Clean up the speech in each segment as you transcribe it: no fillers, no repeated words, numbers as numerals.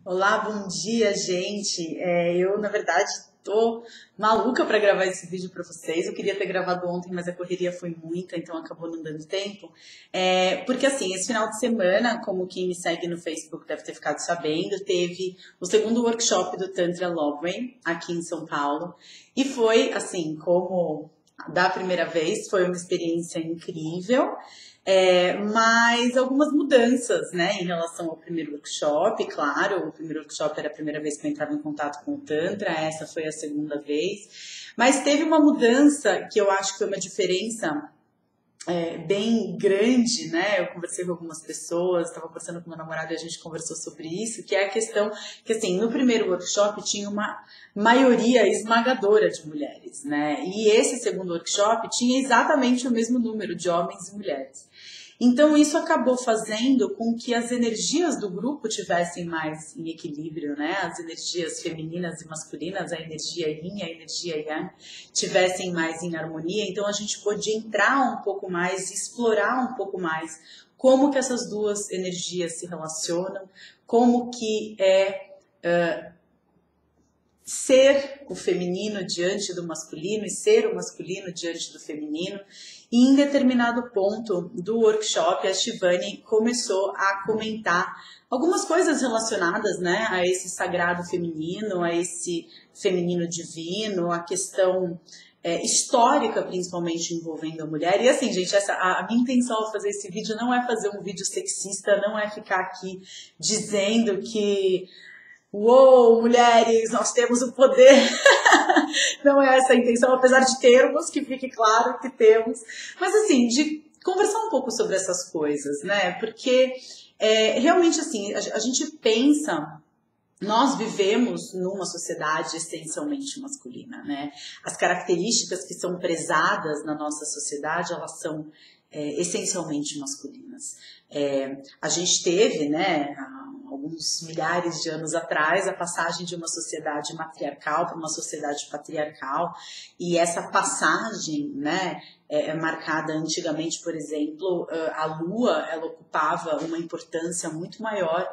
Olá, bom dia, gente. Eu, na verdade, tô maluca para gravar esse vídeo para vocês. Eu queria ter gravado ontem, mas a correria foi muita, então acabou não dando tempo. Porque, assim, esse final de semana, como quem me segue no Facebook deve ter ficado sabendo, teve o segundo workshop do Tantra Loveway aqui em São Paulo. E foi, assim, como da primeira vez, foi uma experiência incrível. Mas algumas mudanças, né, em relação ao primeiro workshop, claro, o primeiro workshop era a primeira vez que eu entrava em contato com o Tantra, essa foi a segunda vez, mas teve uma mudança que eu acho que foi uma diferença bem grande, né? Eu conversei com algumas pessoas, estava conversando com meu namorado e a gente conversou sobre isso, que é a questão que, assim, no primeiro workshop tinha uma maioria esmagadora de mulheres, né? E esse segundo workshop tinha exatamente o mesmo número de homens e mulheres. Então, isso acabou fazendo com que as energias do grupo tivessem mais em equilíbrio, né? As energias femininas e masculinas, a energia yin, a energia yang, tivessem mais em harmonia. Então, a gente pôde entrar um pouco mais, explorar um pouco mais como que essas duas energias se relacionam, como que ser o feminino diante do masculino e ser o masculino diante do feminino. E em determinado ponto do workshop, a Shivani começou a comentar algumas coisas relacionadas, né, a esse sagrado feminino, a esse feminino divino, a questão histórica, principalmente envolvendo a mulher. E assim, gente, a minha intenção ao fazer esse vídeo não é fazer um vídeo sexista, não é ficar aqui dizendo que uou, mulheres, nós temos o poder. Não é essa a intenção, apesar de termos, que fique claro que temos. Mas assim, de conversar um pouco sobre essas coisas, né? Porque realmente assim, a gente pensa, nós vivemos numa sociedade essencialmente masculina, né? As características que são prezadas na nossa sociedade, elas são essencialmente masculinas. A gente teve, né, alguns milhares de anos atrás, a passagem de uma sociedade matriarcal para uma sociedade patriarcal, e essa passagem, né, marcada antigamente, por exemplo, a Lua, ela ocupava uma importância muito maior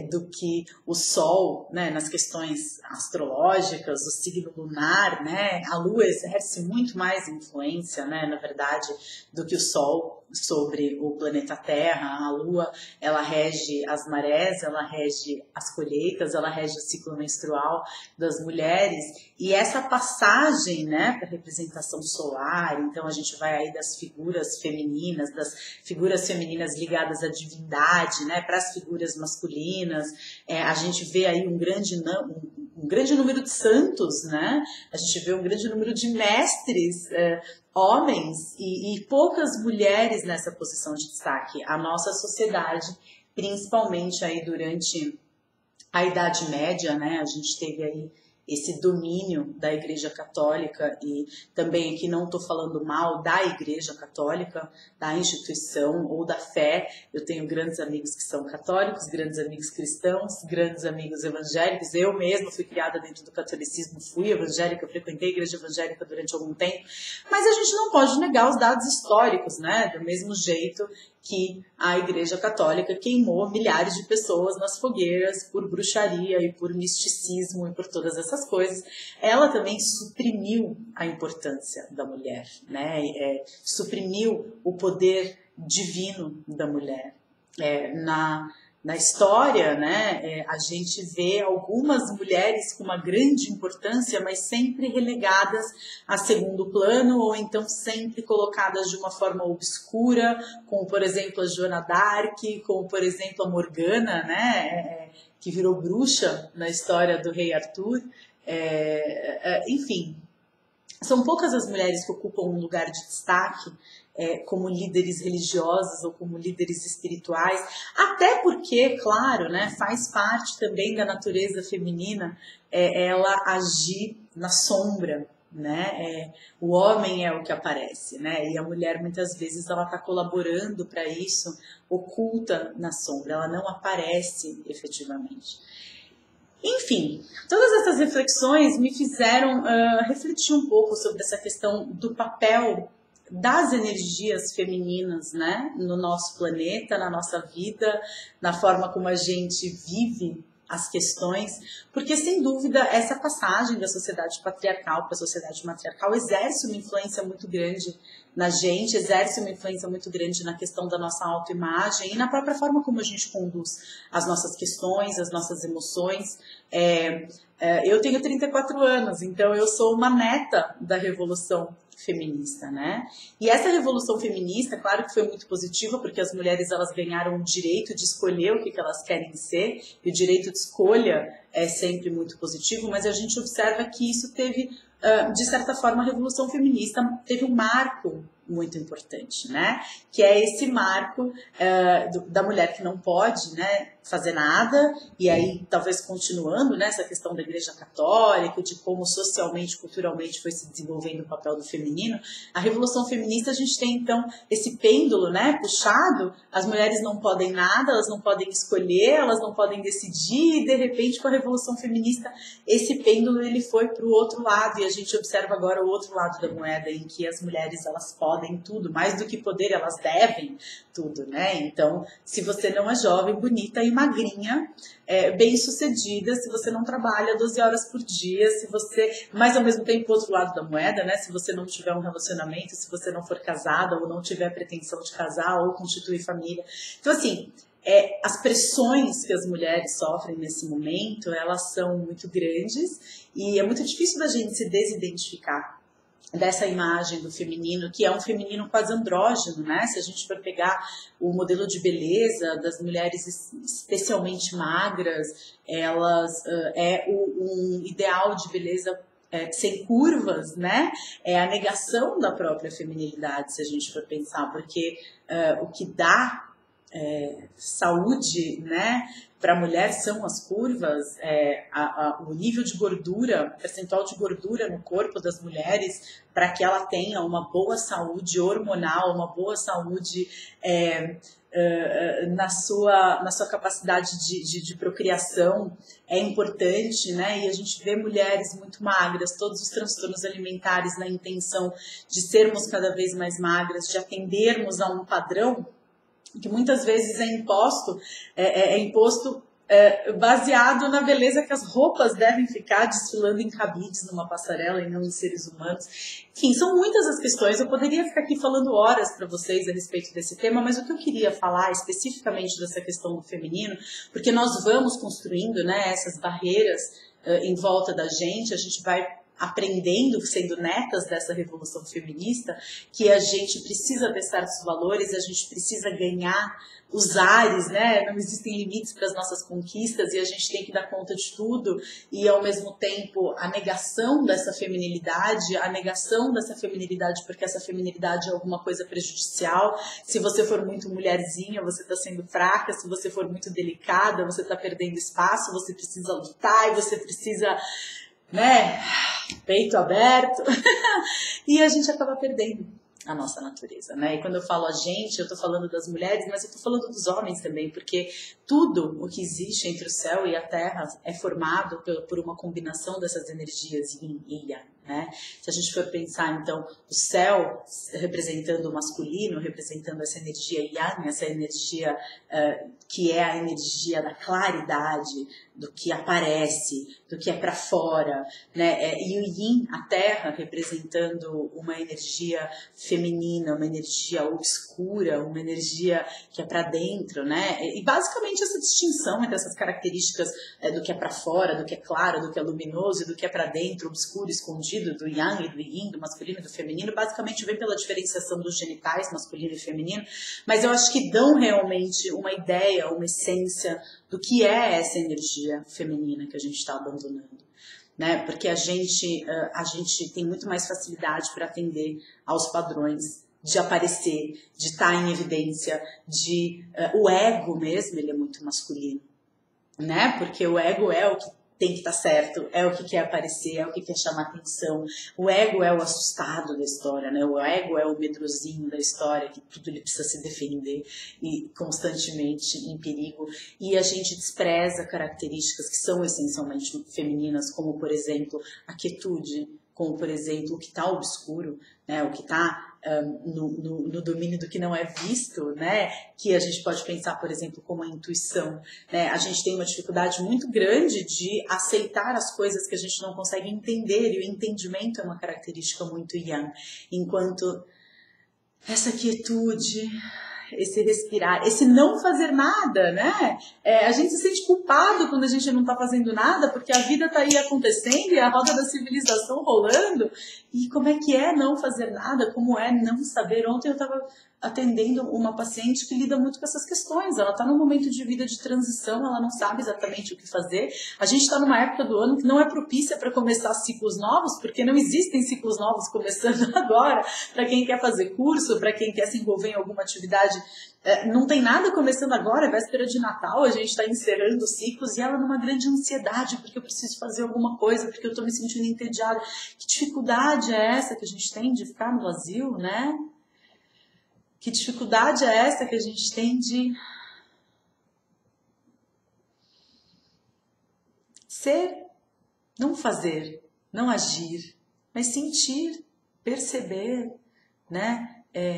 do que o Sol, né, nas questões astrológicas, o signo lunar, né, a Lua exerce muito mais influência, né, na verdade, do que o Sol sobre o planeta Terra. A Lua, ela rege as marés, ela rege as colheitas, ela rege o ciclo menstrual das mulheres, e essa passagem, né, para representação solar, então a gente vai aí das figuras femininas ligadas à divindade, né, para as figuras masculinas, a gente vê aí um grande número de santos, né, a gente vê um grande número de mestres, homens e poucas mulheres nessa posição de destaque. A nossa sociedade, principalmente aí durante a Idade Média, né, a gente teve aí esse domínio da Igreja Católica, e também aqui não estou falando mal da Igreja Católica, da instituição ou da fé. Eu tenho grandes amigos que são católicos, grandes amigos cristãos, grandes amigos evangélicos. Eu mesma fui criada dentro do catolicismo, fui evangélica, frequentei a igreja evangélica durante algum tempo, mas a gente não pode negar os dados históricos, né? Do mesmo jeito que a Igreja Católica queimou milhares de pessoas nas fogueiras por bruxaria e por misticismo e por todas essas coisas, ela também suprimiu a importância da mulher, né? Suprimiu o poder divino da mulher. Na história, né, a gente vê algumas mulheres com uma grande importância, mas sempre relegadas a segundo plano, ou então sempre colocadas de uma forma obscura, como por exemplo a Joana d'Arc, como por exemplo a Morgana, né, que virou bruxa na história do rei Arthur. Enfim, são poucas as mulheres que ocupam um lugar de destaque como líderes religiosos ou como líderes espirituais, até porque, claro, né, faz parte também da natureza feminina ela agir na sombra, né? O homem é o que aparece, né? E a mulher muitas vezes ela está colaborando para isso, oculta na sombra, ela não aparece efetivamente. Enfim, todas essas reflexões me fizeram refletir um pouco sobre essa questão do papel das energias femininas, né, no nosso planeta, na nossa vida, na forma como a gente vive as questões, porque sem dúvida essa passagem da sociedade patriarcal para a sociedade matriarcal exerce uma influência muito grande na gente, exerce uma influência muito grande na questão da nossa autoimagem e na própria forma como a gente conduz as nossas questões, as nossas emoções. Eu tenho 34 anos, então eu sou uma neta da Revolução Feminista, né? E essa Revolução Feminista, claro que foi muito positiva, porque as mulheres elas ganharam o direito de escolher o que elas querem ser, e o direito de escolha é sempre muito positivo, mas a gente observa que isso teve, de certa forma, a Revolução Feminista teve um marco muito importante, né? Que é esse marco da mulher que não pode, né, fazer nada, e aí talvez continuando nessa questão da Igreja Católica, de como socialmente, culturalmente foi se desenvolvendo o papel do feminino. A Revolução Feminista, a gente tem então esse pêndulo, né, puxado, as mulheres não podem nada, elas não podem escolher, elas não podem decidir, e de repente com a Revolução Feminista esse pêndulo ele foi para o outro lado, e a gente observa agora o outro lado da moeda, em que as mulheres elas podem tudo, mais do que poder, elas devem tudo, né? Então, se você não é jovem, bonita e magrinha, bem sucedida, se você não trabalha 12 horas por dia, se você, mas ao mesmo tempo, o outro lado da moeda, né? Se você não tiver um relacionamento, se você não for casada ou não tiver pretensão de casar ou constituir família. Então, assim, as pressões que as mulheres sofrem nesse momento, elas são muito grandes e é muito difícil da gente se desidentificar dessa imagem do feminino, que é um feminino quase andrógeno, né? Se a gente for pegar o modelo de beleza das mulheres especialmente magras, elas um ideal de beleza sem curvas, né? É a negação da própria feminilidade, se a gente for pensar, porque o que dá saúde, né, para a mulher são as curvas, o nível de gordura, percentual de gordura no corpo das mulheres, para que ela tenha uma boa saúde hormonal, uma boa saúde na sua capacidade de procriação, é importante, né? E a gente vê mulheres muito magras, todos os transtornos alimentares na intenção de sermos cada vez mais magras, de atendermos a um padrão que muitas vezes é imposto baseado na beleza que as roupas devem ficar desfilando em cabides numa passarela e não em seres humanos. Enfim, são muitas as questões. Eu poderia ficar aqui falando horas para vocês a respeito desse tema, mas o que eu queria falar especificamente dessa questão do feminino, porque nós vamos construindo, né, essas barreiras em volta da gente, a gente vai aprendendo, sendo netas dessa revolução feminista, que a gente precisa ter certos valores, a gente precisa ganhar os ares, né? Não existem limites para as nossas conquistas e a gente tem que dar conta de tudo, e ao mesmo tempo a negação dessa feminilidade porque essa feminilidade é alguma coisa prejudicial. Se você for muito mulherzinha, você está sendo fraca, se você for muito delicada, você está perdendo espaço, você precisa lutar e você precisa, né, peito aberto, e a gente acaba perdendo a nossa natureza, né? E quando eu falo a gente, eu tô falando das mulheres, mas eu tô falando dos homens também, porque tudo o que existe entre o céu e a terra é formado por uma combinação dessas energias yin e yang, né? Se a gente for pensar, então, o céu representando o masculino, representando essa energia yang, essa energia que é a energia da claridade, do que aparece, do que é para fora, né? E o yin, a terra, representando uma energia feminina, uma energia obscura, uma energia que é para dentro, né? E basicamente essa distinção entre essas características do que é para fora, do que é claro, do que é luminoso, e do que é para dentro, obscuro, escondido, do yang e do yin, do masculino e do feminino, basicamente vem pela diferenciação dos genitais, masculino e feminino, mas eu acho que dão realmente uma ideia, uma essência do que é essa energia feminina que a gente está abandonando, né? Porque a gente tem muito mais facilidade para atender aos padrões de aparecer, de estar em evidência, o ego mesmo, ele é muito masculino, né? Porque o ego é o que tem que estar certo, é o que quer aparecer, é o que quer chamar atenção. O ego é o assustado da história, né? O ego é o medrosinho da história, que tudo ele precisa se defender e constantemente em perigo. E a gente despreza características que são essencialmente femininas, como, por exemplo, a quietude, como, por exemplo, o que está obscuro, né? O que está no domínio do que não é visto, né? Que a gente pode pensar, por exemplo, como a intuição, né? A gente tem uma dificuldade muito grande de aceitar as coisas que a gente não consegue entender, e o entendimento é uma característica muito yang, enquanto essa quietude, esse respirar, esse não fazer nada, né? A gente se sente culpado quando a gente não está fazendo nada, porque a vida está aí acontecendo e a roda da civilização rolando. E como é que é não fazer nada? Como é não saber? Ontem eu estava atendendo uma paciente que lida muito com essas questões. Ela está num momento de vida de transição, ela não sabe exatamente o que fazer. A gente está numa época do ano que não é propícia para começar ciclos novos, porque não existem ciclos novos começando agora. Para quem quer fazer curso, para quem quer se envolver em alguma atividade, não tem nada começando agora, é véspera de Natal, a gente está encerrando ciclos e ela numa grande ansiedade, porque eu preciso fazer alguma coisa, porque eu estou me sentindo entediada. Que dificuldade é essa que a gente tem de ficar no vazio, né? Que dificuldade é essa que a gente tem de ser, não fazer, não agir, mas sentir, perceber, né?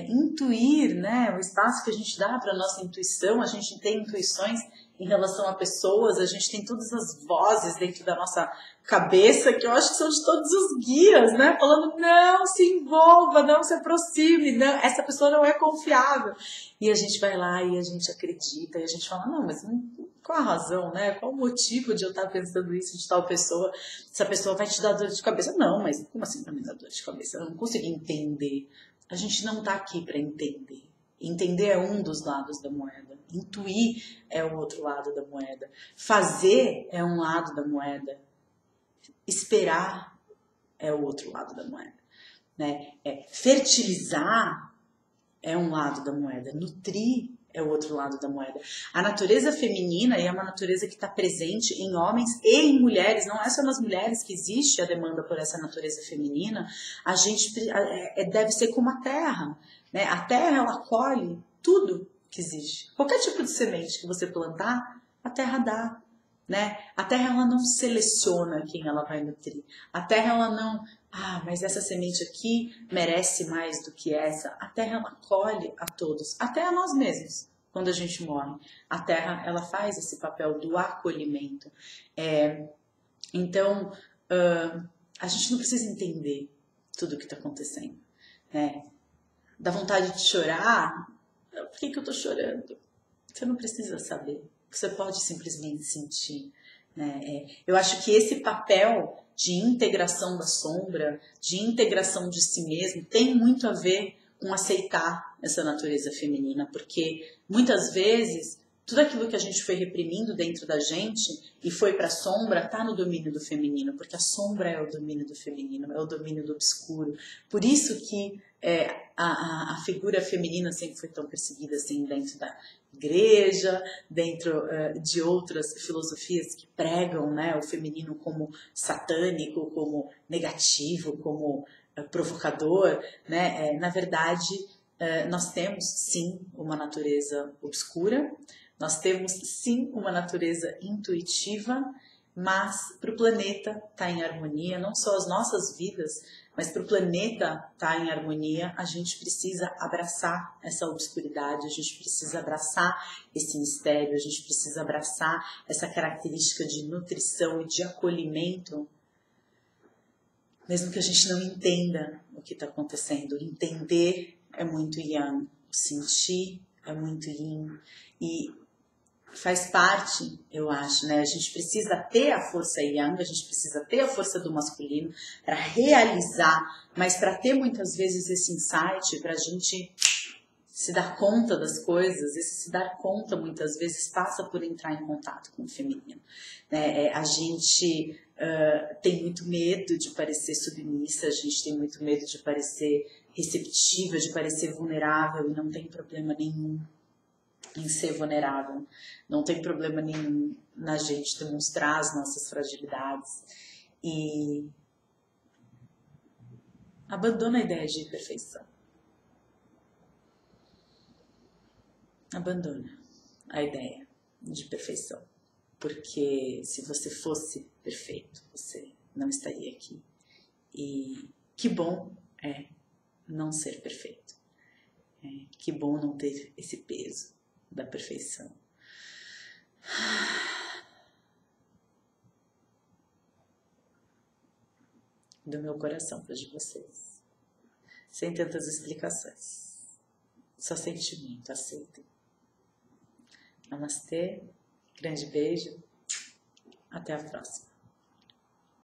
Intuir, né? O espaço que a gente dá para a nossa intuição. A gente tem intuições em relação a pessoas, a gente tem todas as vozes dentro da nossa cabeça, que eu acho que são de todos os guias, né? Falando, não se envolva, não se aproxime, não, essa pessoa não é confiável. E a gente vai lá e a gente acredita, e a gente fala, não, mas qual a razão, né? Qual o motivo de eu estar pensando isso de tal pessoa? Essa pessoa vai te dar dor de cabeça? Não, mas como assim vai me dar dor de cabeça? Eu não consigo entender. A gente não está aqui para entender. Entender é um dos lados da moeda. Intuir é o outro lado da moeda. Fazer é um lado da moeda. Esperar é o outro lado da moeda. Né? Fertilizar é um lado da moeda. Nutrir é o outro lado da moeda. A natureza feminina é uma natureza que está presente em homens e em mulheres. Não é só nas mulheres que existe a demanda por essa natureza feminina. A gente deve ser como a terra. Né? A terra, ela colhe tudo que existe. Qualquer tipo de semente que você plantar, a terra dá. Né? A terra, ela não seleciona quem ela vai nutrir. A terra, ela não... mas essa semente aqui merece mais do que essa. A terra, ela acolhe a todos, até a nós mesmos, quando a gente morre. A terra, ela faz esse papel do acolhimento. Então, a gente não precisa entender tudo o que está acontecendo. Né? Dá vontade de chorar? Por que eu estou chorando? Você não precisa saber. Você pode simplesmente sentir. Né? Eu acho que esse papel de integração da sombra, de integração de si mesmo, tem muito a ver com aceitar essa natureza feminina, porque muitas vezes tudo aquilo que a gente foi reprimindo dentro da gente e foi para a sombra está no domínio do feminino, porque a sombra é o domínio do feminino, é o domínio do obscuro. Por isso que a figura feminina sempre foi tão perseguida assim dentro da igreja, dentro de outras filosofias que pregam, né, o feminino como satânico, como negativo, como provocador. Né? Na verdade, nós temos sim uma natureza obscura, nós temos sim uma natureza intuitiva, mas para o planeta estar em harmonia, não só as nossas vidas, mas para o planeta estar em harmonia, a gente precisa abraçar essa obscuridade, a gente precisa abraçar esse mistério, a gente precisa abraçar essa característica de nutrição e de acolhimento, mesmo que a gente não entenda o que está acontecendo. Entender é muito yang, sentir é muito yin, e faz parte, eu acho, né? A gente precisa ter a força yang, a gente precisa ter a força do masculino para realizar, mas para ter muitas vezes esse insight, para a gente se dar conta das coisas. Esse se dar conta muitas vezes passa por entrar em contato com o feminino. Né? A gente tem muito medo de parecer submissa, a gente tem muito medo de parecer receptiva, de parecer vulnerável, e não tem problema nenhum em ser vulnerável. Não tem problema nenhum na gente demonstrar as nossas fragilidades. E abandona a ideia de perfeição. Abandona a ideia de perfeição. Porque se você fosse perfeito, você não estaria aqui. E que bom é não ser perfeito. Que bom não ter esse peso da perfeição. Do meu coração para de vocês. Sem tantas explicações. Só sentimento, aceitem. Namastê, grande beijo. Até a próxima.